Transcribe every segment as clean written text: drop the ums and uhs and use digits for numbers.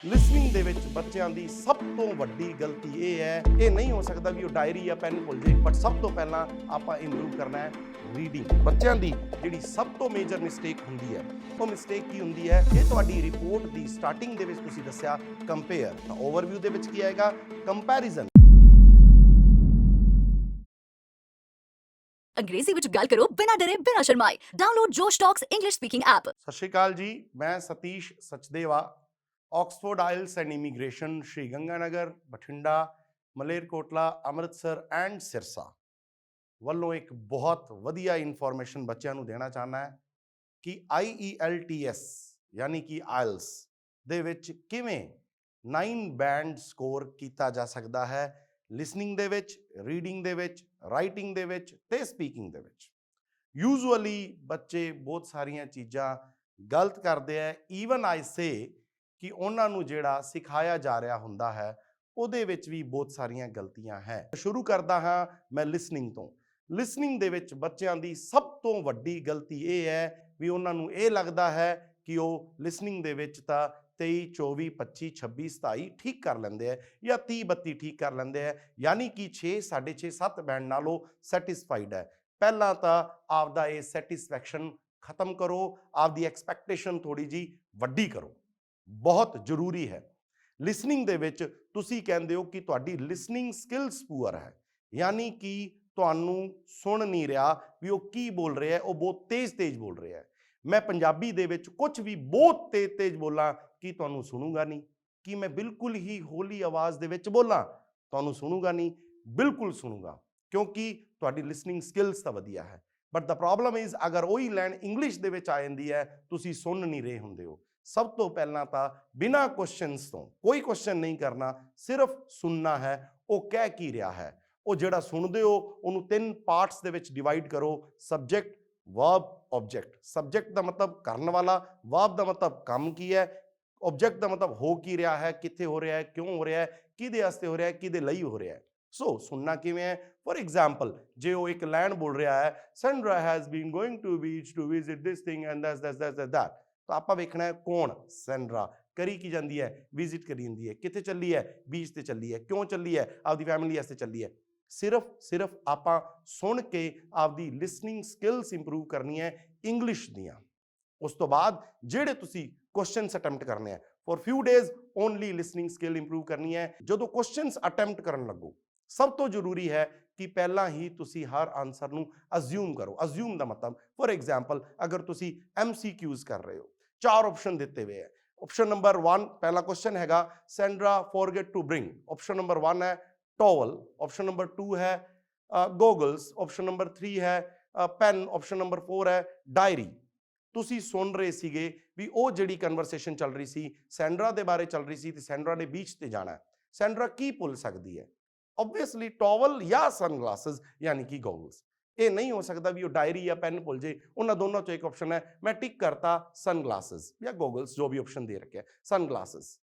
Listening ਦੇ ਵਿੱਚ ਬੱਚਿਆਂ ਦੀ ਸਭ ਤੋਂ ਵੱਡੀ ਗਲਤੀ ਇਹ ਹੈ, ਇਹ ਨਹੀਂ ਹੋ ਸਕਦਾ ਵੀ ਉਹ ਡਾਇਰੀ ਜਾਂ ਪੈਨ ਭੁੱਲ ਜੇ, ਬਟ ਸਭ ਤੋਂ ਪਹਿਲਾਂ ਆਪਾਂ ਇੰਪਰੂਵ ਕਰਨਾ ਹੈ ਰੀਡਿੰਗ। ਬੱਚਿਆਂ ਦੀ ਜਿਹੜੀ ਸਭ ਤੋਂ ਮੇਜਰ ਮਿਸਟੇਕ ਹੁੰਦੀ ਹੈ, ਉਹ ਮਿਸਟੇਕ ਕੀ ਹੁੰਦੀ ਹੈ? ਜੇ ਤੁਹਾਡੀ ਰਿਪੋਰਟ ਦੀ ਸਟਾਰਟਿੰਗ ਦੇ ਵਿੱਚ ਤੁਸੀਂ ਦੱਸਿਆ ਕੰਪੇਅਰ, ਤਾਂ ਓਵਰਵਿਊ ਦੇ ਵਿੱਚ ਕੀ ਆਏਗਾ? ਕੰਪੈਰੀਜ਼ਨ। अंग्रेजी विच गल करो बिना डरे बिना शर्माए। Download Josh talks English speaking app. ਸਤਿ ਸ਼੍ਰੀ ਅਕਾਲ ਜੀ, ਮੈਂ Satish Sachdeva, Oxford IELTS and immigration, Shri Ganganagar, Bathinda, Malerkotla, Amritsar and Sirsa ਵੱਲੋਂ ਇੱਕ ਬਹੁਤ ਵਧੀਆ ਇਨਫੋਰਮੇਸ਼ਨ ਬੱਚਿਆਂ ਨੂੰ ਦੇਣਾ ਚਾਹੁੰਦਾ ਹੈ ਕਿ IELTS ਯਾਨੀ ਕਿ ਆਇਲਸ ਦੇ ਵਿੱਚ ਕਿਵੇਂ 9 ਬੈਂਡ ਸਕੋਰ ਕੀਤਾ ਜਾ ਸਕਦਾ ਹੈ, ਲਿਸਨਿੰਗ ਦੇ ਵਿੱਚ, ਰੀਡਿੰਗ ਦੇ ਵਿੱਚ, ਰਾਈਟਿੰਗ ਦੇ ਵਿੱਚ ਤੇ ਸਪੀਕਿੰਗ ਦੇ ਵਿੱਚ। ਯੂਜੂਅਲੀ ਬੱਚੇ ਬਹੁਤ ਸਾਰੀਆਂ ਚੀਜ਼ਾਂ ਗਲਤ ਕਰਦੇ ਆ। ਈਵਨ ਆਈ ਸੇ ਕਿ ਉਹਨਾਂ ਨੂੰ ਜਿਹੜਾ ਸਿਖਾਇਆ ਜਾ ਰਿਹਾ ਹੁੰਦਾ ਹੈ ਉਹਦੇ ਵਿੱਚ ਵੀ ਬਹੁਤ ਸਾਰੀਆਂ ਗਲਤੀਆਂ ਹੈ। ਸ਼ੁਰੂ ਕਰਦਾ ਹਾਂ ਮੈਂ ਲਿਸਨਿੰਗ ਤੋਂ। ਲਿਸਨਿੰਗ ਦੇ ਵਿੱਚ ਬੱਚਿਆਂ ਦੀ ਸਭ ਤੋਂ ਵੱਡੀ ਗਲਤੀ ਇਹ ਹੈ ਵੀ ਉਹਨਾਂ ਨੂੰ ਇਹ ਲੱਗਦਾ ਹੈ ਕਿ ਉਹ ਲਿਸਨਿੰਗ ਦੇ ਵਿੱਚ ਤਾਂ 23, 24, 25, 26, 27 ਠੀਕ ਕਰ ਲੈਂਦੇ ਆ ਜਾਂ 30, 32 ਠੀਕ ਕਰ ਲੈਂਦੇ ਆ, ਯਾਨੀ ਕਿ 6, 6.5, 7 ਬੈਂਡ ਨਾਲੋਂ ਸੈਟਿਸਫਾਈਡ ਹੈ। ਪਹਿਲਾਂ ਤਾਂ ਆਪਦਾ ਇਹ ਸੈਟਿਸਫੈਕਸ਼ਨ ਖਤਮ ਕਰੋ, ਆਪਦੀ ਐਕਸਪੈਕਟੇਸ਼ਨ ਥੋੜੀ ਜੀ ਵੱਡੀ ਕਰੋ, ਬਹੁਤ ਜ਼ਰੂਰੀ ਹੈ। ਲਿਸਨਿੰਗ ਦੇ ਵਿੱਚ ਤੁਸੀਂ ਕਹਿੰਦੇ ਹੋ ਕਿ ਤੁਹਾਡੀ ਲਿਸਨਿੰਗ ਸਕਿੱਲਸ ਪੂਅਰ ਹੈ, ਯਾਨੀ ਕਿ ਤੁਹਾਨੂੰ ਸੁਣ ਨਹੀਂ ਰਿਹਾ ਵੀ ਉਹ ਕੀ ਬੋਲ ਰਿਹਾ ਹੈ, ਉਹ ਬਹੁਤ ਤੇਜ਼ ਬੋਲ ਰਿਹਾ ਹੈ। ਮੈਂ ਪੰਜਾਬੀ ਦੇ ਵਿੱਚ ਕੁਝ ਵੀ ਬਹੁਤ ਤੇਜ਼ ਬੋਲਾਂ ਕੀ ਤੁਹਾਨੂੰ ਸੁਣੂਗਾ ਨਹੀਂ? ਕਿ ਮੈਂ ਬਿਲਕੁਲ ਹੀ ਹੌਲੀ ਆਵਾਜ਼ ਦੇ ਵਿੱਚ ਬੋਲਾਂ, ਤੁਹਾਨੂੰ ਸੁਣੂਗਾ ਨਹੀਂ? ਬਿਲਕੁਲ ਸੁਣੂਗਾ, ਕਿਉਂਕਿ ਤੁਹਾਡੀ ਲਿਸਨਿੰਗ ਸਕਿੱਲਸ ਤਾਂ ਵਧੀਆ ਹੈ। ਬਟ ਦਾ ਪ੍ਰੋਬਲਮ ਇਜ਼ ਅਗਰ ਉਹੀ ਲਾਈਨ ਇੰਗਲਿਸ਼ ਦੇ ਵਿੱਚ ਆ ਜਾਂਦੀ ਹੈ, ਤੁਸੀਂ ਸੁਣ ਨਹੀਂ ਰਹੇ ਹੁੰਦੇ ਹੋ। ਸਭ ਤੋਂ ਪਹਿਲਾਂ ਤਾਂ ਬਿਨਾਂ ਕੁਐਸਚਨਸ ਤੋਂ, ਕੋਈ ਕੁਐਸਚਨ ਨਹੀਂ ਕਰਨਾ, ਸਿਰਫ ਸੁਣਨਾ ਹੈ ਉਹ ਕਹਿ ਕੀ ਰਿਹਾ ਹੈ। ਉਹ ਜਿਹੜਾ ਸੁਣਦੇ ਹੋ ਉਹਨੂੰ 3 ਪਾਰਟਸ ਦੇ ਵਿੱਚ ਡਿਵਾਈਡ ਕਰੋ: ਸਬਜੈਕਟ, ਵਰਬ, ਆਬਜੈਕਟ। ਸਬਜੈਕਟ ਦਾ ਮਤਲਬ ਕਰਨ ਵਾਲਾ, ਵਰਬ ਦਾ ਮਤਲਬ ਕੰਮ ਕੀ ਹੈ, ਆਬਜੈਕਟ ਦਾ ਮਤਲਬ ਹੋ ਕੀ ਰਿਹਾ ਹੈ, ਕਿੱਥੇ ਹੋ ਰਿਹਾ ਹੈ, ਕਿਉਂ ਹੋ ਰਿਹਾ ਹੈ, ਕਿਹਦੇ ਵਾਸਤੇ ਹੋ ਰਿਹਾ ਹੈ, ਕਿਹਦੇ ਲਈ ਹੋ ਰਿਹਾ ਹੈ। ਸੋ ਸੁਣਨਾ ਕਿਵੇਂ ਹੈ? ਫॉर एग्जांपल ਜੇ ਉਹ ਇੱਕ ਲਾਈਨ ਬੋਲ ਰਿਹਾ ਹੈ, Sandra has been going to beach to visit this thing and that, ਤਾਂ ਆਪਾਂ ਵੇਖਣਾ ਹੈ ਕੌਣ? ਸੈਂਡਰਾ। ਕਰੀ ਕੀ ਜਾਂਦੀ ਹੈ? ਵਿਜ਼ਿਟ ਕਰੀ ਜਾਂਦੀ ਹੈ। ਕਿੱਥੇ ਚੱਲੀ ਹੈ? ਬੀਚ ਤੇ ਚੱਲੀ ਹੈ। ਕਿਉਂ ਚੱਲੀ ਹੈ? ਆਪਦੀ ਫੈਮਿਲੀ ਵਾਸਤੇ ਚੱਲੀ ਹੈ। ਸਿਰਫ ਆਪਾਂ ਸੁਣ ਕੇ ਆਪਦੀ ਲਿਸਨਿੰਗ ਸਕਿੱਲਸ ਇੰਪਰੂਵ ਕਰਨੀ ਹੈ ਇੰਗਲਿਸ਼ ਦੀਆਂ। ਉਸ ਤੋਂ ਬਾਅਦ ਜਿਹੜੇ ਤੁਸੀਂ ਕੁਐਸਚਨਸ ਅਟੈਂਪਟ ਕਰਨੇ ਆ, for ਫਿਊ days only listening skill improve ਕਰਨੀ ਹੈ। ਜਦੋਂ ਕੁਐਸਚਨਸ ਅਟੈਂਪਟ ਕਰਨ ਲੱਗੋ, ਸਭ ਤੋਂ ਜ਼ਰੂਰੀ ਹੈ ਕਿ ਪਹਿਲਾਂ ਹੀ ਤੁਸੀਂ ਹਰ ਆਨਸਰ ਨੂੰ ਅਜ਼ਿਊਮ ਕਰੋ। ਅਜ਼ਿਊਮ ਦਾ ਮਤਲਬ ਫॉर एग्जांपल ਅਗਰ ਤੁਸੀਂ MCQs ਕਰ ਰਹੇ ਹੋ, 4 ਆਪਸ਼ਨ ਦਿੱਤੇ ਹੋਏ ਹੈ। ਆਪਸ਼ਨ ਨੰਬਰ 1 ਪਹਿਲਾ ਕੁਐਸਚਨ ਹੈਗਾ Sandra ਫॉरगेट to bring. Option number 1 ਹੈ ਟਾਵਲ। ਆਪਸ਼ਨ ਨੰਬਰ 2 ਹੈ ਗੋਗਲਸ। ਆਪਸ਼ਨ ਨੰਬਰ 3 ਹੈ ਪੈਨ। ਆਪਸ਼ਨ ਨੰਬਰ 4 ਹੈ ਡਾਇਰੀ। ਤੁਸੀਂ ਸੁਣ ਰਹੇ ਸੀਗੇ ਵੀ ਉਹ ਜਿਹੜੀ ਕਨਵਰਸੇਸ਼ਨ ਚੱਲ ਰਹੀ ਸੀ ਸੈਂਡਰਾ ਦੇ ਬਾਰੇ ਚੱਲ ਰਹੀ ਸੀ, ਤੇ ਸੈਂਡਰਾ ਨੇ ਬੀਚ ਤੇ ਜਾਣਾ ਹੈ। ਸੈਂਡਰਾ ਕੀ ਭੁੱਲ ਸਕਦੀ ਹੈ? ਆਬਵੀਅਸਲੀ ਟਾਵਲ ਜਾਂ ਸਨਗਲਾਸਿਸ ਯਾਨੀ ਕਿ ਗੋਗਲਸ। ਇਹ ਨਹੀਂ ਹੋ ਸਕਦਾ ਵੀ ਉਹ ਡਾਇਰੀ ਜਾਂ ਪੈਨ ਭੁੱਲ ਜੇ। ਉਹਨਾਂ ਦੋਨੋਂ ਚੋਂ ਇੱਕ ਆਪਸ਼ਨ ਹੈ। ਮੈਂ ਟਿਕ ਕਰਤਾ ਸਨਗਲਾਸਿਸ ਜਾਂ ਗੋਗਲਸ, ਜੋ ਵੀ ਆਪਸ਼ਨ ਦੇ ਰੱਖਿਆ ਸਨਗਲਾਸਿਸ।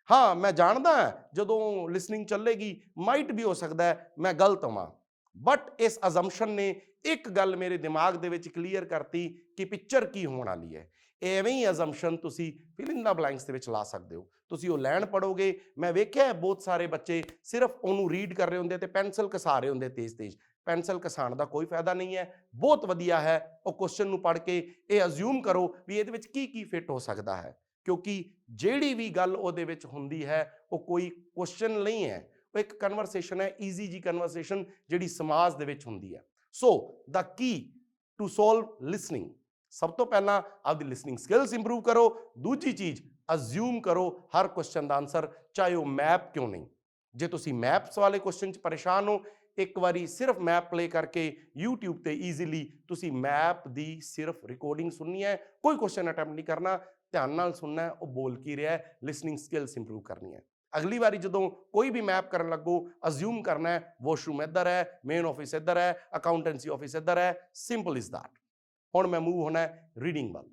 ਹਾਂ, ਮੈਂ ਜਾਣਦਾ ਜਦੋਂ ਲਿਸਨਿੰਗ ਚੱਲੇਗੀ ਮਾਈਟ ਵੀ ਹੋ ਸਕਦਾ ਹੈ ਮੈਂ ਗਲਤ ਹੋਵਾਂ, ਬਟ ਇਸ ਅਜ਼ੰਪਸ਼ਨ ਨੇ ਇੱਕ ਗੱਲ ਮੇਰੇ ਦਿਮਾਗ ਦੇ ਵਿੱਚ ਕਲੀਅਰ ਕਰਤੀ ਕਿ ਪਿਕਚਰ ਕੀ ਹੋਣ ਵਾਲੀ ਹੈ। ਐਵੇਂ ਹੀ ਅਜ਼ੰਪਸ਼ਨ ਤੁਸੀਂ ਫਿਲ ਇਨ ਦਾ ਬਲੈਂਕਸ ਦੇ ਵਿੱਚ ਲਾ ਸਕਦੇ ਹੋ। ਤੁਸੀਂ ਉਹ ਲਾਈਨ ਪੜੋਗੇ, ਮੈਂ ਵੇਖਿਆ ਬਹੁਤ ਸਾਰੇ ਬੱਚੇ ਸਿਰਫ ਉਹਨੂੰ ਰੀਡ ਕਰ ਰਹੇ ਹੁੰਦੇ ਤੇ ਪੈਨਸਲ ਘਸਾ ਰਹੇ ਹੁੰਦੇ ਤੇਜ਼। ਪੈਨਸਲ ਘਸਾਉਣ ਦਾ ਕੋਈ ਫਾਇਦਾ ਨਹੀਂ ਹੈ। ਬਹੁਤ ਵਧੀਆ ਹੈ ਉਹ ਕੁਐਸਚਨ ਨੂੰ ਪੜ੍ਹ ਕੇ ਇਹ ਅਜ਼ਿਊਮ ਕਰੋ ਵੀ ਇਹਦੇ ਵਿੱਚ ਕੀ ਫਿੱਟ ਹੋ ਸਕਦਾ ਹੈ, ਕਿਉਂਕਿ ਜਿਹੜੀ ਵੀ ਗੱਲ ਉਹਦੇ ਵਿੱਚ ਹੁੰਦੀ ਹੈ ਉਹ ਕੋਈ ਕੁਐਸਚਨ ਨਹੀਂ ਹੈ, ਉਹ ਇੱਕ ਕਨਵਰਸੇਸ਼ਨ ਹੈ, ਈਜ਼ੀ ਜੀ ਕਨਵਰਸੇਸ਼ਨ ਜਿਹੜੀ ਸਮਾਜ ਦੇ ਵਿੱਚ ਹੁੰਦੀ ਹੈ। ਸੋ ਦਾ ਕੀ ਟੂ ਸੋਲਵ ਲਿਸਨਿੰਗ, ਸਭ ਤੋਂ ਪਹਿਲਾਂ ਆਪਦੀ ਲਿਸਨਿੰਗ ਸਕਿੱਲਸ ਇੰਪਰੂਵ ਕਰੋ। ਦੂਜੀ ਚੀਜ਼, ਅਜ਼ਿਊਮ ਕਰੋ ਹਰ ਕੁਐਸਚਨ ਦਾ ਆਨਸਰ, ਚਾਹੇ ਉਹ ਮੈਪ ਕਿਉਂ ਨਹੀਂ। ਜੇ ਤੁਸੀਂ ਮੈਪਸ ਵਾਲੇ ਕੁਐਸਚਨ 'ਚ ਪਰੇਸ਼ਾਨ ਹੋ, ਇੱਕ ਵਾਰੀ ਸਿਰਫ ਮੈਪ ਪਲੇ ਕਰਕੇ YouTube ਤੇ ਈਜ਼ੀਲੀ ਤੁਸੀਂ ਮੈਪ ਦੀ ਸਿਰਫ ਰਿਕਾਰਡਿੰਗ ਸੁਣਨੀ ਹੈ, ਕੋਈ ਕੁਐਸਚਨ ਅਟੈਂਪਟ ਨਹੀਂ ਕਰਨਾ, ਧਿਆਨ ਨਾਲ ਸੁਣਨਾ ਹੈ ਉਹ ਬੋਲ ਕੀ ਰਿਹਾ ਹੈ। ਲਿਸਨਿੰਗ ਸਕਿੱਲਸ ਇੰਪਰੂਵ ਕਰਨੀ ਹੈ। ਅਗਲੀ ਵਾਰੀ ਜਦੋਂ ਕੋਈ ਵੀ ਮੈਪ ਕਰਨ ਲੱਗੋ, ਅਜ਼ਿਊਮ ਕਰਨਾ ਹੈ ਵਾਸ਼ਰੂਮ ਇੱਧਰ ਹੈ, ਮੇਨ ਆਫਿਸ ਇੱਧਰ ਹੈ, ਅਕਾਊਂਟੈਂਸੀ ਆਫਿਸ ਇੱਧਰ ਹੈ। Simple is that. ਹੁਣ ਮੈਂ ਮੂਵ ਹੋਣਾ ਰੀਡਿੰਗ ਵੱਲ।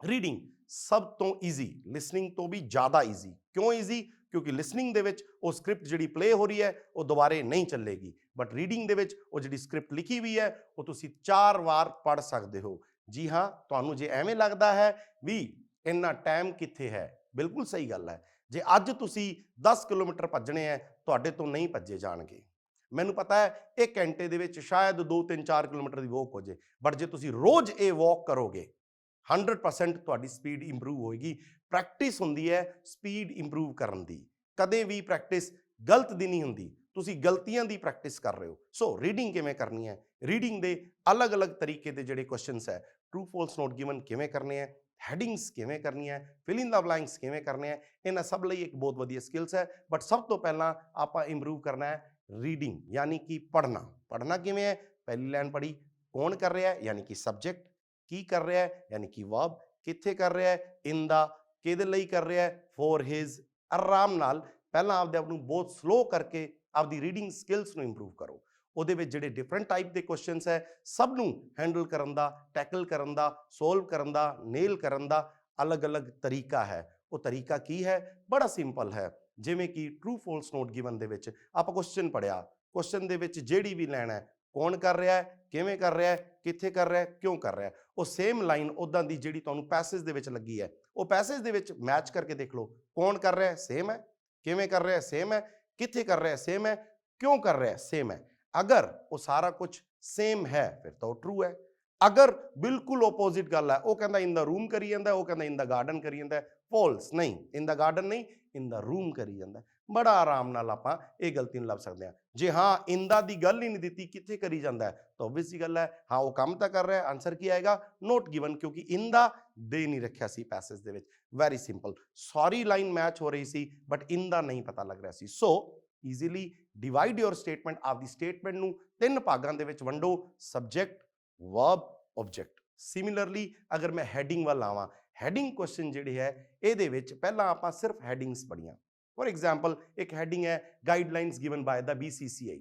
ਰੀਡਿੰਗ ਸਭ ਤੋਂ ਈਜ਼ੀ, ਲਿਸਨਿੰਗ ਤੋਂ ਵੀ ਜ਼ਿਆਦਾ ਈਜ਼ੀ। ਕਿਉਂ ਈਜ਼ੀ? ਕਿਉਂਕਿ ਲਿਸਨਿੰਗ ਦੇ ਵਿੱਚ ਉਹ ਸਕ੍ਰਿਪਟ ਜਿਹੜੀ ਪਲੇ ਹੋ ਰਹੀ ਹੈ ਉਹ ਦੁਬਾਰੇ ਨਹੀਂ ਚੱਲੇਗੀ, ਬਟ ਰੀਡਿੰਗ ਦੇ ਵਿੱਚ ਉਹ ਜਿਹੜੀ ਸਕ੍ਰਿਪਟ ਲਿਖੀ ਹੋਈ ਹੈ ਉਹ ਤੁਸੀਂ 4 ਵਾਰ ਪੜ੍ਹ ਸਕਦੇ ਹੋ। ਜੀ ਹਾਂ, ਤੁਹਾਨੂੰ ਜੇ ਐਵੇਂ ਲੱਗਦਾ ਹੈ ਵੀ ਇੰਨਾ ਟਾਈਮ ਕਿੱਥੇ ਹੈ, ਬਿਲਕੁਲ ਸਹੀ ਗੱਲ ਹੈ। ਜੇ ਅੱਜ ਤੁਸੀਂ 10 ਕਿਲੋਮੀਟਰ ਭੱਜਣੇ ਹੈ, ਤੁਹਾਡੇ ਤੋਂ ਨਹੀਂ ਭੱਜੇ ਜਾਣਗੇ। ਮੈਨੂੰ ਪਤਾ ਹੈ ਇਹ ਘੰਟੇ ਦੇ ਵਿੱਚ ਸ਼ਾਇਦ 2 3 4 ਕਿਲੋਮੀਟਰ ਦੀ ਵਾਕ ਹੋ ਜੇ, ਬਟ ਜੇ ਤੁਸੀਂ ਰੋਜ਼ ਇਹ ਵਾਕ ਕਰੋਗੇ 100% ਤੁਹਾਡੀ ਸਪੀਡ ਇੰਪਰੂਵ ਹੋਏਗੀ। ਪ੍ਰੈਕਟਿਸ ਹੁੰਦੀ ਹੈ ਸਪੀਡ ਇੰਪਰੂਵ ਕਰਨ ਦੀ, ਕਦੇ ਵੀ ਪ੍ਰੈਕਟਿਸ ਗਲਤ ਦੀ ਨਹੀਂ ਹੁੰਦੀ। ਤੁਸੀਂ ਗਲਤੀਆਂ ਦੀ ਪ੍ਰੈਕਟਿਸ ਕਰ ਰਹੇ ਹੋ। ਸੋ ਰੀਡਿੰਗ ਕਿਵੇਂ ਕਰਨੀ ਹੈ, ਰੀਡਿੰਗ ਦੇ ਅਲੱਗ-ਅਲੱਗ ਤਰੀਕੇ ਦੇ ਜਿਹੜੇ ਕੁਐਸਚਨਸ ਹੈ, ਟਰੂ ਫਾਲਸ ਨੋਟ ਗਿਵਨ ਕਿਵੇਂ ਕਰਨੇ ਹੈ, ਹੈਡਿੰਗਸ ਕਿਵੇਂ ਕਰਨੀ ਹੈ, ਫਿਲ ਇਨ ਦਾ ਬਲੈਂਕਸ ਕਿਵੇਂ ਕਰਨੇ ਹੈ, ਇਹਨਾਂ ਸਭ ਲਈ ਇੱਕ ਬਹੁਤ ਵਧੀਆ ਸਕਿੱਲਸ ਹੈ। ਬਟ ਸਭ ਤੋਂ ਪਹਿਲਾਂ ਆਪਾਂ ਇੰਪਰੂਵ ਕਰਨਾ ਹੈ ਰੀਡਿੰਗ, ਯਾਨੀ ਕਿ ਪੜ੍ਹਨਾ। ਪੜ੍ਹਨਾ ਕਿਵੇਂ ਹੈ? ਪਹਿਲੀ ਲਾਈਨ ਪੜ੍ਹੀ, ਕੌਣ ਕਰ ਰਿਹਾ ਹੈ ਯਾਨੀ ਕਿ ਸਬਜੈਕਟ, ਕੀ ਕਰ ਰਿਹਾ ਹੈ ਯਾਨੀ ਕਿ ਵਰਬ, ਕਿੱਥੇ ਕਰ ਰਿਹਾ ਹੈ ਇਨ ਦਾ, ਕਿਹਦੇ ਲਈ ਕਰ ਰਿਹਾ ਹੈ ਫॉर ਹਿਜ਼। ਆਰਾਮ ਨਾਲ ਪਹਿਲਾਂ ਆਪਦੇ ਆਪ ਨੂੰ ਬਹੁਤ ਸਲੋ ਕਰਕੇ ਆਪਦੀ ਰੀਡਿੰਗ ਸਕਿੱਲਸ ਨੂੰ ਇੰਪਰੂਵ ਕਰੋ। ਉਹਦੇ ਵਿੱਚ ਜਿਹੜੇ ਡਿਫਰੈਂਟ ਟਾਈਪ ਦੇ ਕੁਐਸਚਨਸ ਹੈ, ਸਭ ਨੂੰ ਹੈਂਡਲ ਕਰਨ ਦਾ, ਟੈਕਲ ਕਰਨ ਦਾ, ਸੋਲਵ ਕਰਨ ਦਾ, ਨੇਲ ਕਰਨ ਦਾ ਅਲੱਗ-ਅਲੱਗ ਤਰੀਕਾ ਹੈ। ਉਹ ਤਰੀਕਾ ਕੀ ਹੈ? ਬੜਾ ਸਿੰਪਲ ਹੈ। ਜਿਵੇਂ ਕਿ ਟਰੂ ਫਾਲਸ ਨੋਟ ਗਿਵਨ ਦੇ ਵਿੱਚ ਆਪਾਂ ਕੁਐਸਚਨ ਪੜਿਆ, ਕੁਐਸਚਨ ਦੇ ਵਿੱਚ ਜਿਹੜੀ ਵੀ ਲਾਈਨ ਹੈ, ਕੌਣ ਕਰ ਰਿਹਾ ਹੈ, ਕਿਵੇਂ ਕਰ ਰਿਹਾ ਹੈ, ਕਿੱਥੇ ਕਰ ਰਿਹਾ ਹੈ, ਕਿਉਂ ਕਰ ਰਿਹਾ ਹੈ, ਉਹ ਸੇਮ ਲਾਈਨ ਉਦਾਂ ਦੀ ਜਿਹੜੀ ਤੁਹਾਨੂੰ ਪੈਸੇਜ ਦੇ ਵਿੱਚ ਲੱਗੀ ਹੈ, ਉਹ ਪੈਸੇਜ ਦੇ ਵਿੱਚ ਮੈਚ ਕਰਕੇ ਦੇਖ ਲਓ। ਕੌਣ ਕਰ ਰਿਹਾ ਹੈ ਸੇਮ ਹੈ, ਕਿਵੇਂ ਕਰ ਰਿਹਾ ਹੈ ਸੇਮ ਹੈ, ਕਿੱਥੇ ਕਰ ਰਿਹਾ ਹੈ ਸੇਮ ਹੈ, ਕਿਉਂ ਕਰ ਰਿਹਾ ਹੈ ਸੇਮ ਹੈ। ਅਗਰ ਉਹ ਸਾਰਾ ਕੁਝ ਸੇਮ ਹੈ ਫਿਰ ਤਾਂ ਉਹ ਟਰੂ ਹੈ। ਅਗਰ ਬਿਲਕੁਲ ਆਪੋਜ਼ਿਟ ਗੱਲ ਹੈ, ਉਹ ਕਹਿੰਦਾ ਇਨ ਦਾ ਰੂਮ ਕਰੀ ਜਾਂਦਾ, ਉਹ ਕਹਿੰਦਾ ਇਨ ਦਾ ਗਾਰਡਨ ਕਰੀ ਜਾਂਦਾ, ਫਾਲਸ, ਨਹੀਂ, ਇਨ ਦਾ ਗਾਰਡਨ ਨਹੀਂ, ਇਨ ਦਾ ਰੂਮ ਕਰੀ ਜਾਂਦਾ। ਬੜਾ ਆਰਾਮ ਨਾਲ ਆਪਾਂ ਇਹ ਗਲਤੀ ਨੂੰ ਲੱਭ ਸਕਦੇ ਹਾਂ। ਜੇ ਹਾਂ ਇਨ ਦਾ ਦੀ ਗੱਲ ਹੀ ਨਹੀਂ ਦਿੱਤੀ, ਕਿੱਥੇ ਕਰੀ ਜਾਂਦਾ ਤਾਂ ਓਬਵੀਅਸ ਹੀ ਗੱਲ ਹੈ, ਹਾਂ ਉਹ ਕੰਮ ਤਾਂ ਕਰ ਰਿਹਾ। ਆਨਸਰ ਕੀ ਆਏਗਾ? ਨੋਟ ਗਿਵਨ, ਕਿਉਂਕਿ ਇਨ ਦਾ ਦੇ ਨਹੀਂ ਰੱਖਿਆ ਸੀ ਪੈਸੇਜ ਦੇ ਵਿੱਚ। ਵੈਰੀ ਸਿੰਪਲ, ਸਾਰੀ ਲਾਈਨ ਮੈਚ ਹੋ ਰਹੀ ਸੀ ਬਟ ਇਨ ਦਾ ਨਹੀਂ ਪਤਾ ਲੱਗ ਰਿਹਾ ਸੀ। ਸੋ ਈਜ਼ੀਲੀ ਡਿਵਾਈਡ ਯੋਰ ਸਟੇਟਮੈਂਟ, ਆਪਦੀ ਸਟੇਟਮੈਂਟ ਨੂੰ 3 ਭਾਗਾਂ ਦੇ ਵਿੱਚ ਵੰਡੋ, ਸਬਜੈਕਟ, ਵਰਬ, ਆਬਜੈਕਟ। ਸਿਮਿਲਰਲੀ ਅਗਰ ਮੈਂ ਹੈਡਿੰਗ ਵੱਲ ਆਵਾਂ, ਹੈਡਿੰਗ ਕੁਐਸਚਨ ਜਿਹੜੇ ਹੈ ਇਹਦੇ ਵਿੱਚ ਪਹਿਲਾਂ ਆਪਾਂ ਸਿਰਫ ਹੈਡਿੰਗਸ ਪੜ੍ਹੀਆਂ। ਫॉर एग्जाम्पल एक हेडिंग है guidelines given by the BCCI,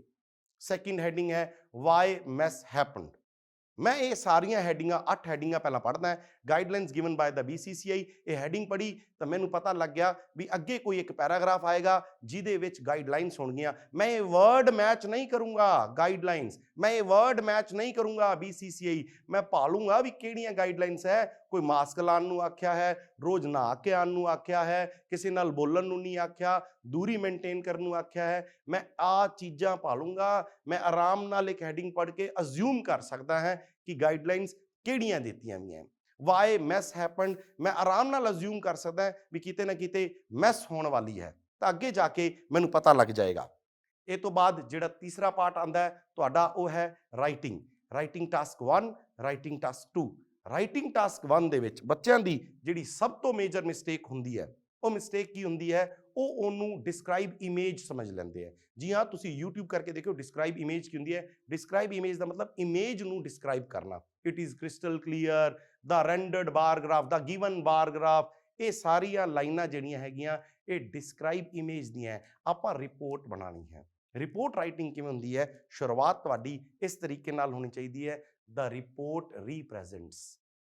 second heading है व्हाई मैस हैपेंड। मैं ये सारियां हैडिंगां 8 हैडिंगां पहला पढ़ना है। Guidelines given by the BCCI, ये हैडिंग पढ़ी तो मैनू पता लग गया भी अगे कोई एक पैराग्राफ आएगा जिहदे विच गाइडलाइंस होणगियां। मैं ये वर्ड मैच नहीं करूंगा गाइडलाइंस, मैं ये वर्ड मैच नहीं करूंगा BCCI, मैं भालूंगा भी किहड़ियां गाइडलाइंस है। कोई मास्क लाण नूं आख्या है, रोज नहा के आण नूं आख्या है, किसी नाल बोलण नूं नहीं आख्या, दूरी मेनटेन करन नूं आख्या है। मैं आ चीज़ां भालूंगा। मैं आराम नाल एक हैडिंग पढ़ के अज्यूम कर सकदा है कि गाइडलाइंस किहड़ियां दित्तियां होईयां। वाई मैस हैपेंड, मैं आराम नाल अज्यूम कर सकदा है भी किते ना किते मैस होण वाली है, तो अगे जाके मैनूं पता लग जाएगा। ਇਹ ਤੋਂ ਬਾਅਦ ਜਿਹੜਾ ਤੀਸਰਾ ਪਾਰਟ ਆਂਦਾ ਹੈ ਤੁਹਾਡਾ, ਉਹ ਹੈ writing. Writing task 1, writing task 2। Writing task 1 ਦੇ ਵਿੱਚ ਬੱਚਿਆਂ ਦੀ ਜਿਹੜੀ ਸਭ ਤੋਂ ਮੇਜਰ ਮਿਸਟੇਕ ਹੁੰਦੀ ਹੈ, ਉਹ ਮਿਸਟੇਕ ਕੀ ਹੁੰਦੀ ਹੈ? ਉਹ ਉਹਨੂੰ ਡਿਸਕ੍ਰਾਈਬ ਇਮੇਜ ਸਮਝ ਲੈਂਦੇ ਆ। ਜੀ ਹਾਂ, ਤੁਸੀਂ YouTube ਕਰਕੇ ਦੇਖਿਓ ਡਿਸਕ੍ਰਾਈਬ ਇਮੇਜ ਕੀ ਹੁੰਦੀ ਹੈ। ਡਿਸਕ੍ਰਾਈਬ ਇਮੇਜ ਦਾ ਮਤਲਬ ਇਮੇਜ ਨੂੰ ਡਿਸਕ੍ਰਾਈਬ ਕਰਨਾ। It is crystal clear, the rendered bar graph, the given bar graph, ਇਹ ਸਾਰੀਆਂ ਲਾਈਨਾਂ ਜਿਹੜੀਆਂ ਹੈਗੀਆਂ ਇਹ ਡਿਸਕ੍ਰਾਈਬ ਇਮੇਜ ਦੀਆਂ ਹੈ। ਆਪਾਂ ਰਿਪੋਰਟ ਬਣਾਉਣੀ ਹੈ। ਰਿਪੋਰਟ ਰਾਈਟਿੰਗ ਕਿਵੇਂ ਹੁੰਦੀ ਹੈ? ਸ਼ੁਰੂਆਤ ਤੁਹਾਡੀ ਇਸ ਤਰੀਕੇ ਨਾਲ ਹੋਣੀ ਚਾਹੀਦੀ ਹੈ, ਦਾ ਰਿਪੋਰਟ ਰੀਪ੍ਰੈਜ਼ੈਂਟਸ।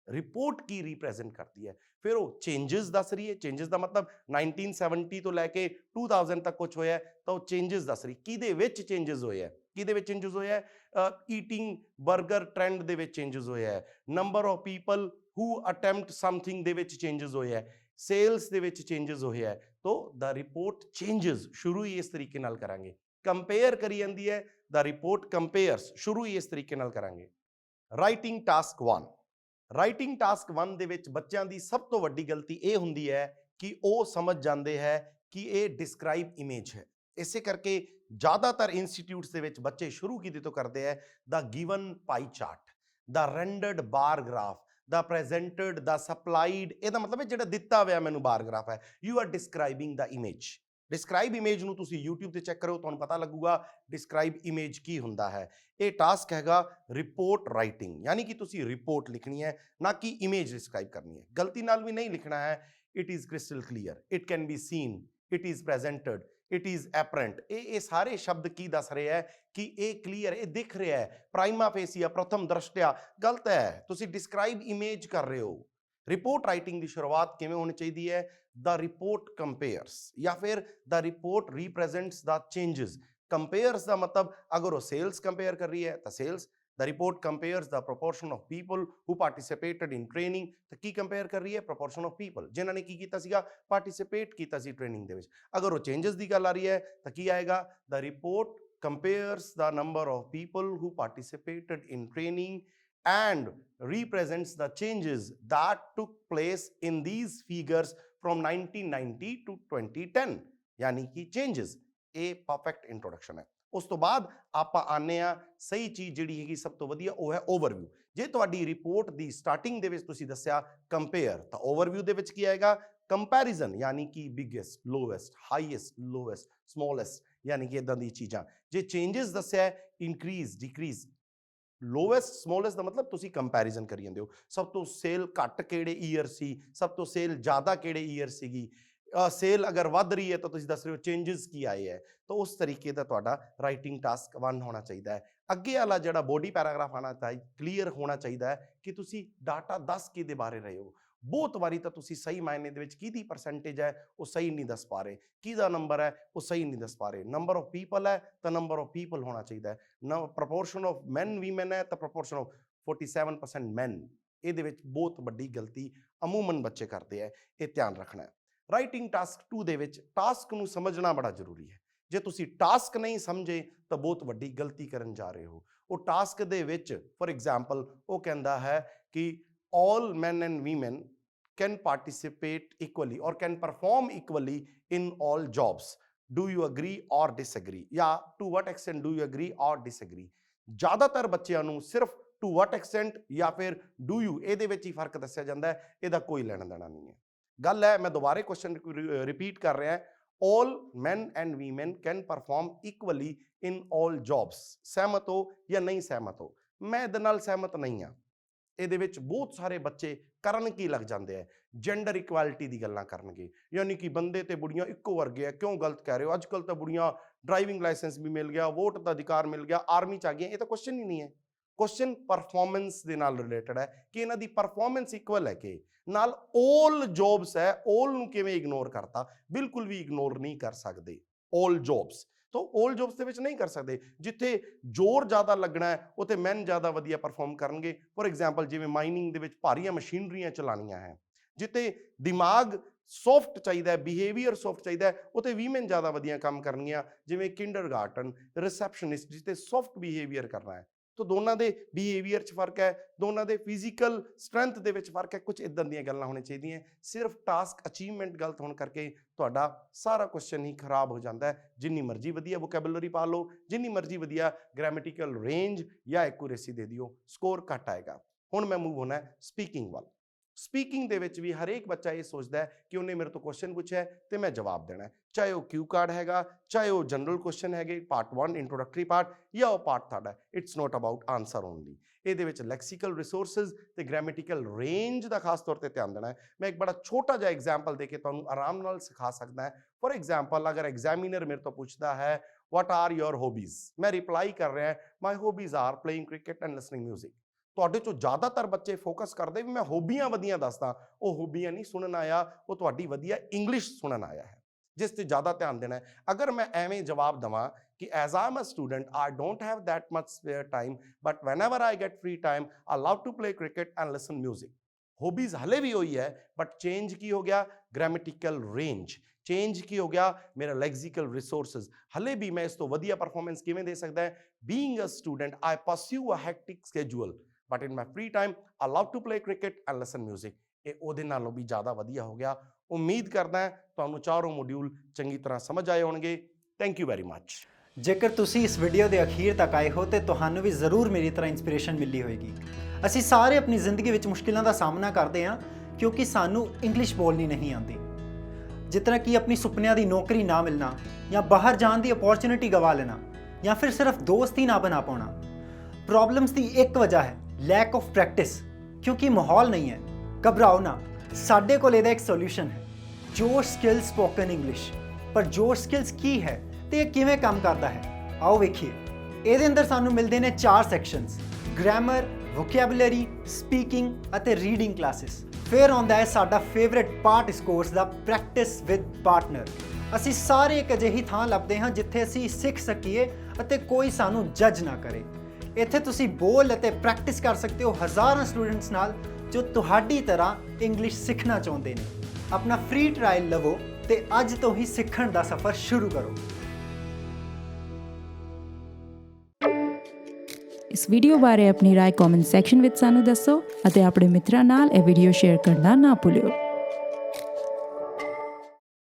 ਰਿਪੋਰਟ ਕੀ ਰੀਪ੍ਰੈਜ਼ੈਂਟ ਕਰਦੀ ਹੈ? ਫਿਰ ਉਹ ਚੇਂਜਸ ਦੱਸ ਰਹੀ ਹੈ। ਚੇਂਜਸ ਦਾ ਮਤਲਬ 1970 ਤੋਂ ਲੈ ਕੇ 2000 ਤੱਕ ਕੁਝ ਹੋਇਆ ਤਾਂ ਉਹ ਚੇਂਜਸ ਦੱਸ ਰਹੀ। ਕਿਹਦੇ ਵਿੱਚ ਚੇਂਜਸ ਹੋਏ ਹੈ? ਕਿਹਦੇ ਵਿੱਚ ਚੇਂਜਸ ਹੋਇਆ ਹੈ? ਈਟਿੰਗ ਬਰਗਰ ਟ੍ਰੈਂਡ ਦੇ ਵਿੱਚ ਚੇਂਜਸ ਹੋਇਆ ਹੈ। Number of people who attempt something ਦੇ ਵਿੱਚ ਚੇਂਜਸ ਹੋਇਆ ਹੈ। ਸੇਲਸ ਦੇ ਵਿੱਚ ਚੇਂਜਸ ਹੋਇਆ ਹੈ। ਤੋ ਦਾ ਰਿਪੋਰਟ ਚੇਂਜਸ ਸ਼ੁਰੂ ਹੀ ਇਸ ਤਰੀਕੇ ਨਾਲ ਕਰਾਂਗੇ। ਕੰਪੇਅਰ ਕਰੀ ਜਾਂਦੀ ਹੈ, ਦਾ ਰਿਪੋਰਟ ਕੰਪੇਅਰਸ, ਸ਼ੁਰੂ ਹੀ ਇਸ ਤਰੀਕੇ ਨਾਲ ਕਰਾਂਗੇ। Writing task 1। ਰਾਈਟਿੰਗ ਟਾਸਕ 1 ਦੇ ਵਿੱਚ ਬੱਚਿਆਂ ਦੀ ਸਭ ਤੋਂ ਵੱਡੀ ਗਲਤੀ ਇਹ ਹੁੰਦੀ ਹੈ ਕਿ ਉਹ ਸਮਝ ਜਾਂਦੇ ਹੈ ਕਿ ਇਹ ਡਿਸਕ੍ਰਾਈਬ ਇਮੇਜ ਹੈ। ਇਸੇ ਕਰਕੇ ਜ਼ਿਆਦਾਤਰ ਇੰਸਟੀਟਿਊਟਸ ਦੇ ਵਿੱਚ ਬੱਚੇ ਸ਼ੁਰੂ ਕਿਤੇ ਤੋਂ ਕਰਦੇ ਹੈ, ਦਾ ਗਿਵਨ ਪਾਈ ਚਾਰਟ, ਦਾ ਰੈਂਡਰਡ ਬਾਰ ਗ੍ਰਾਫ, ਦਾ ਪ੍ਰੈਜ਼ੈਂਟਡ, ਦਾ ਸਪਲਾਈਡ। ਇਹਦਾ ਮਤਲਬ ਹੈ ਜਿਹੜਾ ਦਿੱਤਾ ਹੋਇਆ ਮੈਨੂੰ ਬਾਰ ਗ੍ਰਾਫ ਹੈ, you are ਡਿਸਕ੍ਰਾਈਬਿੰਗ the image. Describe image ਨੂੰ ਤੁਸੀਂ YouTube ਤੇ ਚੈੱਕ ਕਰੋ, ਤੁਹਾਨੂੰ ਪਤਾ ਲੱਗੂਗਾ ਡਿਸਕ੍ਰਾਈਬ ਇਮੇਜ ਕੀ ਹੁੰਦਾ ਹੈ। ਇਹ ਟਾਸਕ ਹੈਗਾ ਰਿਪੋਰਟ ਰਾਈਟਿੰਗ, ਯਾਨੀ ਕਿ ਤੁਸੀਂ ਰਿਪੋਰਟ ਲਿਖਣੀ ਹੈ, ਨਾ ਕਿ ਇਮੇਜ ਡਿਸਕ੍ਰਾਈਬ ਕਰਨੀ ਹੈ। ਗਲਤੀ ਨਾਲ ਵੀ ਨਹੀਂ ਲਿਖਣਾ ਹੈ। It is crystal clear, it can be scene, it is presented, it is apparent. ਇਹ ਸਾਰੇ ਸ਼ਬਦ ਕੀ ਦੱਸ ਰਹੇ ਹੈ ਕਿ ਇਹ ਕਲੀਅਰ, ਇਹ ਦਿਖ ਰਿਹਾ ਹੈ, ਪ੍ਰਾਈਮਾ ਫੇਸੀਆ, ਪ੍ਰਥਮ ਦ੍ਰਿਸ਼ਟਿਆ। ਗਲਤ ਹੈ, ਤੁਸੀਂ ਡਿਸਕ੍ਰਾਈਬ ਇਮੇਜ ਕਰ ਰਹੇ ਹੋ। ਰਿਪੋਰਟ ਰਾਈਟਿੰਗ ਦੀ ਸ਼ੁਰੂਆਤ ਕਿਵੇਂ ਹੋਣੀ ਚਾਹੀਦੀ ਹੈ? ਦਾ ਰਿਪੋਰਟ ਕੰਪੇਅਰਸ ਜਾਂ ਫਿਰ ਦਾ ਰਿਪੋਰਟ ਰੀਪ੍ਰੈਜ਼ੈਂਟਸ ਦਾ ਚੇਂਜਸ। ਕੰਪੇਅਰਸ ਦਾ ਮਤਲਬ ਅਗਰ ਉਹ ਸੇਲਸ ਕੰਪੇਅਰ ਕਰ ਰਹੀ ਹੈ ਤਾਂ sales, The report compares the proportion of people who participated in training. ਤਾਂ ਕੀ ਕੰਪੇਅਰ ਕਰ ਰਹੀ ਹੈ? proportion of people, ਜਿਨ੍ਹਾਂ ਨੇ ਕੀ ਕੀਤਾ ਸੀਗਾ? ਪਾਰਟਿਸਿਪੇਟ ਕੀਤਾ ਸੀ ਟ੍ਰੇਨਿੰਗ ਦੇ ਵਿੱਚ। ਅਗਰ ਉਹ ਚੇਂਜਸ ਦੀ ਗੱਲ ਆ ਰਹੀ ਹੈ ਤਾਂ ਕੀ ਆਏਗਾ? The report compares the number of people who participated in training and represents the changes that took place in these figures from 1990 to 2010, यानी कि changes। ਇਹ ਪਰਫੈਕਟ ਇੰਟਰੋਡਕਸ਼ਨ ਹੈ। ਉਸ ਤੋਂ ਬਾਅਦ ਆਪਾਂ ਆਨੇ ਆ ਸਹੀ ਚੀਜ਼ ਜਿਹੜੀ ਹੈਗੀ ਸਭ ਤੋਂ ਵਧੀਆ, ਉਹ ਹੈ ਓਵਰਵਿਊ। ਜੇ ਤੁਹਾਡੀ ਰਿਪੋਰਟ ਦੀ ਸਟਾਰਟਿੰਗ ਦੇ ਵਿੱਚ ਤੁਸੀਂ ਦੱਸਿਆ ਕੰਪੇਅਰ, ਤਾਂ ਓਵਰਵਿਊ ਦੇ ਵਿੱਚ ਕੀ ਆਏਗਾ? ਕੰਪੈਰੀਜ਼ਨ, ਯਾਨੀ ਕਿ biggest, lowest, highest, lowest, smallest, ਯਾਨੀ ਕਿ ਇਦਾਂ ਦੀ ਚੀਜ਼ਾਂ। ਜੇ ਚੇਂਜਸ ਦੱਸਿਆ ਇਨਕਰੀਜ਼, ਡਿਕਰੀਜ਼, ਲੋਐਸਟ, ਸਮੋਲੈਸਟ ਦਾ ਮਤਲਬ ਤੁਸੀਂ ਕੰਪੈਰੀਜ਼ਨ ਕਰੀ ਜਾਂਦੇ ਹੋ। ਸਭ ਤੋਂ ਸੇਲ ਘੱਟ ਕਿਹੜੇ ਈਅਰ ਸੀ, ਸਭ ਤੋਂ ਸੇਲ ਜ਼ਿਆਦਾ ਕਿਹੜੇ ਈਅਰ ਸੀਗੀ, ਸੇਲ ਅਗਰ ਵੱਧ ਰਹੀ ਹੈ ਤਾਂ ਤੁਸੀਂ ਦੱਸ ਰਹੇ ਹੋ ਚੇਂਜਸ ਕੀ ਆਏ ਹੈ। ਤਾਂ ਉਸ ਤਰੀਕੇ ਦਾ ਤੁਹਾਡਾ ਰਾਈਟਿੰਗ ਟਾਸਕ 1 ਹੋਣਾ ਚਾਹੀਦਾ ਹੈ। ਅੱਗੇ ਵਾਲਾ ਜਿਹੜਾ ਬੋਡੀ ਪੈਰਾਗ੍ਰਾਫ ਆਉਣਾ ਚਾਹੀਦਾ, ਕਲੀਅਰ ਹੋਣਾ ਚਾਹੀਦਾ ਹੈ ਕਿ ਤੁਸੀਂ ਡਾਟਾ ਦੱਸ ਕਿਹਦੇ ਬਾਰੇ ਰਹੇ ਹੋ। ਬਹੁਤ ਵਾਰੀ ਤਾਂ ਤੁਸੀਂ ਸਹੀ ਮਾਇਨੇ ਦੇ ਵਿੱਚ ਕਿਹਦੀ ਪਰਸੈਂਟੇਜ ਹੈ ਉਹ ਸਹੀ ਨਹੀਂ ਦੱਸ ਪਾ ਰਹੇ, ਕਿਹਦਾ ਨੰਬਰ ਹੈ ਉਹ ਸਹੀ ਨਹੀਂ ਦੱਸ ਪਾ ਰਹੇ। ਨੰਬਰ ਆਫ ਪੀਪਲ ਹੈ ਤਾਂ ਨੰਬਰ ਆਫ ਪੀਪਲ ਹੋਣਾ ਚਾਹੀਦਾ ਹੈ। ਪ੍ਰਪੋਰਸ਼ਨ ਆਫ ਮੈਨ ਵੀਮੈਨ ਹੈ ਤਾਂ ਪ੍ਰਪੋਰਸ਼ਨ ਆਫ 47% ਮੈਨ। ਇਹਦੇ ਵਿੱਚ ਬਹੁਤ ਵੱਡੀ ਗਲਤੀ ਅਮੂਮਨ ਬੱਚੇ ਕਰਦੇ ਹੈ, ਇਹ ਧਿਆਨ ਰੱਖਣਾ ਹੈ। ਰਾਈਟਿੰਗ ਟਾਸਕ 2 ਦੇ ਵਿੱਚ ਟਾਸਕ ਨੂੰ ਸਮਝਣਾ ਬੜਾ ਜ਼ਰੂਰੀ ਹੈ। ਜੇ ਤੁਸੀਂ ਟਾਸਕ ਨਹੀਂ ਸਮਝੇ ਤਾਂ ਬਹੁਤ ਵੱਡੀ ਗਲਤੀ ਕਰਨ ਜਾ ਰਹੇ ਹੋ। ਉਹ ਟਾਸਕ ਦੇ ਵਿੱਚ ਫॉर ਐਗਜ਼ਾਮਪਲ ਉਹ ਕਹਿੰਦਾ ਹੈ ਕਿ all men and women can participate equally or can perform equally in all jobs. Do you agree or disagree? या to what extent do you agree or disagree? ਜ਼ਿਆਦਾਤਰ ਬੱਚਿਆਂ ਨੂੰ ਸਿਰਫ to what extent ਜਾਂ ਫਿਰ do you ਇਹਦੇ ਵਿੱਚ ਹੀ ਫਰਕ ਦੱਸਿਆ ਜਾਂਦਾ ਹੈ, ਇਹਦਾ ਕੋਈ ਲੈਣਾ ਦੇਣਾ ਨਹੀਂ ਹੈ। ਗੱਲ ਹੈ, ਮੈਂ ਦੁਬਾਰੇ ਕੁਐਸਚਨ ਰਿਪੀਟ ਕਰ ਰਿਹਾ, all men and women can perform equally in all jobs। ਸਹਿਮਤ ਹੋ ਜਾਂ ਨਹੀਂ ਸਹਿਮਤ ਹੋ? ਮੈਂ ਇਹਦੇ ਨਾਲ ਸਹਿਮਤ ਨਹੀਂ ਹਾਂ। ਇਹਦੇ ਵਿੱਚ ਬਹੁਤ ਸਾਰੇ ਬੱਚੇ ਕਰਨ ਕੀ ਲੱਗ ਜਾਂਦੇ ਆ, ਜੈਂਡਰ ਇਕੁਐਲਿਟੀ ਦੀ ਗੱਲਾਂ ਕਰਨਗੇ, ਯਾਨੀ ਕਿ ਬੰਦੇ ਤੇ ਬੁੜੀਆਂ ਇੱਕੋ ਵਰਗੇ ਆ। ਕਿਉਂ ਗਲਤ ਕਹਿ ਰਹੇ ਹੋ? ਅੱਜ ਕੱਲ ਤਾਂ ਬੁੜੀਆਂ ਡਰਾਈਵਿੰਗ ਲਾਇਸੈਂਸ ਵੀ ਮਿਲ ਗਿਆ, ਵੋਟ ਦਾ ਅਧਿਕਾਰ ਮਿਲ ਗਿਆ, ਆਰਮੀ ਚ ਆ ਗਈਆਂ। ਇਹ ਤਾਂ ਕੁਐਸਚਨ ਹੀ ਨਹੀਂ ਹੈ। ਕੁਐਸਚਨ ਪਰਫਾਰਮੈਂਸ ਦੇ ਨਾਲ ਰਿਲੇਟਡ ਹੈ ਕਿ ਇਹਨਾਂ ਦੀ ਪਰਫਾਰਮੈਂਸ ਇਕੁਅਲ ਹੈ ਕਿ ਨਾਲ all ਜੌਬਸ ਹੈ। all ਨੂੰ ਕਿਵੇਂ ਇਗਨੋਰ ਕਰਤਾ? ਬਿਲਕੁਲ ਵੀ ਇਗਨੋਰ ਨਹੀਂ ਕਰ ਸਕਦੇ all ਜੌਬਸ। ਤਾਂ all ਜੌਬਸ ਦੇ ਵਿੱਚ ਨਹੀਂ ਕਰ ਸਕਦੇ। ਜਿੱਥੇ ਜ਼ੋਰ ਜ਼ਿਆਦਾ ਲੱਗਣਾ ਹੈ ਉੱਥੇ ਮੈਨ ਜ਼ਿਆਦਾ ਵਧੀਆ ਪਰਫਾਰਮ ਕਰਨਗੇ। ਫॉर ਐਗਜ਼ਾਮਪਲ ਜਿਵੇਂ ਮਾਈਨਿੰਗ ਦੇ ਵਿੱਚ ਭਾਰੀਆਂ ਮਸ਼ੀਨਰੀਆਂ ਚਲਾਉਣੀਆਂ ਹੈ, ਜਿੱਥੇ ਦਿਮਾਗ ਸੌਫਟ ਚਾਹੀਦਾ ਹੈ, ਬਿਹੇਵੀਅਰ ਸੌਫਟ ਚਾਹੀਦਾ ਹੈ, ਉੱਥੇ ਵੀਮਨ ਜ਼ਿਆਦਾ ਵਧੀਆ ਕੰਮ ਕਰਨਗੀਆਂ। ਜਿਵੇਂ ਕਿੰਡਰਗਾਰਟਨ, ਰਿਸੈਪਸ਼ਨਿਸਟ, ਜਿੱਥੇ ਸੌਫਟ ਬਿਹੇਵੀਅਰ ਕਰਨਾ ਹੈ। ਤਾਂ ਦੋਨਾਂ ਦੇ ਬਿਹੇਵੀਅਰ 'ਚ ਫਰਕ ਹੈ, ਦੋਨਾਂ ਦੇ ਫਿਜ਼ੀਕਲ ਸਟਰੈਂਥ ਦੇ ਵਿੱਚ ਫਰਕ ਹੈ। ਕੁਝ ਇਦਾਂ ਦੀਆਂ ਗੱਲਾਂ ਹੋਣੀਆਂ ਚਾਹੀਦੀਆਂ। ਸਿਰਫ ਟਾਸਕ ਅਚੀਵਮੈਂਟ ਗਲਤ ਹੋਣ ਕਰਕੇ ਤੁਹਾਡਾ ਸਾਰਾ ਕੁਐਸਚਨ ਹੀ ਖਰਾਬ ਹੋ ਜਾਂਦਾ ਹੈ। ਜਿੰਨੀ ਮਰਜ਼ੀ ਵਧੀਆ ਵੋਕੈਬਲਰੀ ਪਾ ਲਓ, ਜਿੰਨੀ ਮਰਜ਼ੀ ਵਧੀਆ ਗ੍ਰਾਮੈਟੀਕਲ ਰੇਂਜ ਜਾਂ ਐਕੂਰੇਸੀ ਦੇ ਦਿਓ, ਸਕੋਰ ਘੱਟ ਆਏਗਾ। ਹੁਣ ਮੈਂ ਮੂਵ ਹੋਣਾ ਸਪੀਕਿੰਗ ਵੱਲ। ਸਪੀਕਿੰਗ ਦੇ ਵਿੱਚ ਵੀ ਹਰੇਕ ਬੱਚਾ ਇਹ ਸੋਚਦਾ ਹੈ ਕਿ ਉਹਨੇ ਮੇਰੇ ਤੋਂ ਕੁਐਸਚਨ ਪੁੱਛਿਆ ਤੇ ਮੈਂ ਜਵਾਬ ਦੇਣਾ, ਚਾਹੇ ਉਹ ਕਿਊ ਕਾਰਡ ਹੈਗਾ, ਚਾਹੇ ਉਹ ਜਨਰਲ ਕੁਐਸਚਨ ਹੈਗੇ ਪਾਰਟ 1 ਇੰਟਰੋਡਕਟਰੀ ਪਾਰਟ, ਜਾਂ ਉਹ ਪਾਰਟ 3 ਹੈ। It's not about answer only. ਇਹਦੇ ਵਿੱਚ ਲੈਕਸੀਕਲ ਰਿਸੋਰਸਿਸ ਤੇ ਗ੍ਰਾਮੈਟੀਕਲ ਰੇਂਜ ਦਾ ਖਾਸ ਤੌਰ ਤੇ ਧਿਆਨ ਦੇਣਾ ਹੈ। ਮੈਂ ਇੱਕ ਬੜਾ ਛੋਟਾ ਜਿਹਾ ਐਗਜ਼ਾਮਪਲ ਦੇ ਕੇ ਤੁਹਾਨੂੰ ਆਰਾਮ ਨਾਲ ਸਿਖਾ ਸਕਦਾ ਹਾਂ। ਫॉर ਐਗਜ਼ਾਮਪਲ ਅਗਰ ਐਗਜ਼ਾਮੀਨਰ ਮੇਰੇ ਤੋਂ ਪੁੱਛਦਾ ਹੈ ਵਾਟ ਆਰ ਯੋਰ ਹੌਬੀਜ਼, ਮੈਂ ਰਿਪਲਾਈ ਕਰ ਰਿਹਾ my hobbies are playing cricket and listening music. ਤੁਹਾਡੇ ਚੋਂ ਜ਼ਿਆਦਾਤਰ ਬੱਚੇ ਫੋਕਸ ਕਰਦੇ ਵੀ ਮੈਂ ਹੌਬੀਆਂ ਵਧੀਆਂ ਦੱਸਦਾ। ਉਹ ਹੌਬੀਆਂ ਨਹੀਂ ਸੁਣਨ ਆਇਆ, ਉਹ ਤੁਹਾਡੀ ਵਧੀਆ ਇੰਗਲਿਸ਼ ਸੁਣਨ ਆਇਆ ਹੈ, ਜਿਸ ਤੇ ਜ਼ਿਆਦਾ ਧਿਆਨ ਦੇਣਾ ਹੈ। ਅਗਰ ਮੈਂ ਐਵੇਂ ਜਵਾਬ ਦੇਵਾਂ ਕਿ as I am a student I don't have that much spare time but whenever I get free time I love to play cricket and listen music. Hobbies ਹਲੇ ਵੀ ਹੋਈ ਹੈ ਬਟ ਚੇਂਜ ਕੀ ਹੋ ਗਿਆ? ਗ੍ਰਾਮੈਟੀਕਲ ਰੇਂਜ ਚੇਂਜ ਕੀ ਹੋ ਗਿਆ? ਮੇਰਾ lexical resources. ਹਲੇ ਵੀ ਮੈਂ ਇਸ ਤੋਂ ਵਧੀਆ ਪਰਫਾਰਮੈਂਸ ਕਿਵੇਂ ਦੇ ਸਕਦਾ ਹੈ? Being a student I pursue a hectic schedule but in my free time I love to play cricket and listen music। ਇਹ ਉਹਦੇ ਨਾਲੋਂ ਵੀ ਜ਼ਿਆਦਾ ਵਧੀਆ ਹੋ ਗਿਆ। ਉਮੀਦ ਕਰਦਾ ਹਾਂ ਤੁਹਾਨੂੰ ਚਾਰੋਂ ਮੋਡਿਊਲ ਚੰਗੀ ਤਰ੍ਹਾਂ ਸਮਝ ਆਏ ਹੋਣਗੇ। Thank you very much. ਜੇਕਰ ਤੁਸੀਂ ਇਸ ਵੀਡੀਓ ਦੇ ਅਖੀਰ ਤੱਕ ਆਏ ਹੋ ਤੇ ਤੁਹਾਨੂੰ ਵੀ ਜ਼ਰੂਰ ਮੇਰੀ ਤਰ੍ਹਾਂ ਇਨਸਪੀਰੇਸ਼ਨ ਮਿਲੀ ਹੋਏਗੀ। ਅਸੀਂ ਸਾਰੇ ਆਪਣੀ ਜ਼ਿੰਦਗੀ ਵਿੱਚ ਮੁਸ਼ਕਿਲਾਂ ਦਾ ਸਾਹਮਣਾ ਕਰਦੇ ਹਾਂ ਕਿਉਂਕਿ ਸਾਨੂੰ ਇੰਗਲਿਸ਼ ਬੋਲਣੀ ਨਹੀਂ ਆਉਂਦੀ। ਜਿਸ ਤਰ੍ਹਾਂ ਕਿ ਆਪਣੀ ਸੁਪਨਿਆਂ ਦੀ ਨੌਕਰੀ ਨਾ ਮਿਲਣਾ, ਜਾਂ ਬਾਹਰ ਜਾਣ ਦੀ ਅਪੋਰਚੁਨਿਟੀ ਗਵਾ ਲੈਣਾ, ਜਾਂ ਫਿਰ ਸਿਰਫ ਦੋਸਤ ਹੀ ਨਾ ਬਣਾ ਪਾਉਣਾ। ਪ੍ਰੋਬਲਮਸ ਦੀ ਇੱਕ ਵਜ੍ਹਾ ਹੈ ਲੈਕ ਆਫ ਪ੍ਰੈਕਟਿਸ, ਕਿਉਂਕਿ ਮਾਹੌਲ ਨਹੀਂ ਹੈ। ਘਬਰਾਓ ਨਾ, ਸਾਡੇ ਕੋਲ ਇਹਦਾ ਇੱਕ ਸੋਲੂਸ਼ਨ ਹੈ, ਜੋਸ਼ ਸਕਿੱਲਸ ਸਪੋਕਨ ਇੰਗਲਿਸ਼। ਪਰ ਜੋਸ਼ ਸਕਿੱਲਸ ਕੀ ਹੈ ਤੇ ਇਹ ਕਿਵੇਂ ਕੰਮ ਕਰਦਾ ਹੈ, ਆਓ ਵੇਖੀਏ। ਇਹਦੇ ਅੰਦਰ ਸਾਨੂੰ ਮਿਲਦੇ ਨੇ 4 ਸੈਕਸ਼ਨਸ: ਗ੍ਰਾਮਰ, ਵੋਕੈਬਲਰੀ, ਸਪੀਕਿੰਗ ਅਤੇ ਰੀਡਿੰਗ ਕਲਾਸਿਸ। ਫਿਰ ਆਉਂਦਾ ਹੈ ਸਾਡਾ ਫੇਵਰਿਟ ਪਾਰਟ ਇਸ course the, practice with partner. ਅਸੀਂ ਸਾਰੇ ਇੱਕ ਅਜਿਹੀ ਥਾਂ ਲੱਭਦੇ ਹਾਂ ਜਿੱਥੇ ਅਸੀਂ ਸਿੱਖ ਸਕੀਏ ਅਤੇ ਕੋਈ ਸਾਨੂੰ ਜੱਜ ਨਾ ਕਰੇ। ਇੱਥੇ ਤੁਸੀਂ ਬੋਲ ਅਤੇ ਪ੍ਰੈਕਟਿਸ ਕਰ ਸਕਦੇ ਹੋ ਹਜ਼ਾਰਾਂ ਸਟੂਡੈਂਟਸ ਨਾਲ ਜੋ ਤੁਹਾਡੀ ਤਰ੍ਹਾਂ ਇੰਗਲਿਸ਼ ਸਿੱਖਣਾ ਚਾਹੁੰਦੇ ਨੇ। ਆਪਣਾ ਫ੍ਰੀ ਟ੍ਰਾਇਲ ਲਵੋ ਤੇ ਅੱਜ ਤੋਂ ਹੀ ਸਿੱਖਣ ਦਾ ਸਫ਼ਰ ਸ਼ੁਰੂ ਕਰੋ। ਇਸ ਵੀਡੀਓ ਬਾਰੇ ਆਪਣੀ ਰਾਏ ਕਮੈਂਟ ਸੈਕਸ਼ਨ ਵਿੱਚ ਸਾਨੂੰ ਦੱਸੋ ਅਤੇ ਆਪਣੇ ਮਿੱਤਰਾਂ ਨਾਲ ਇਹ ਵੀਡੀਓ ਸ਼ੇਅਰ ਕਰਨਾ ਨਾ ਭੁੱਲਿਓ।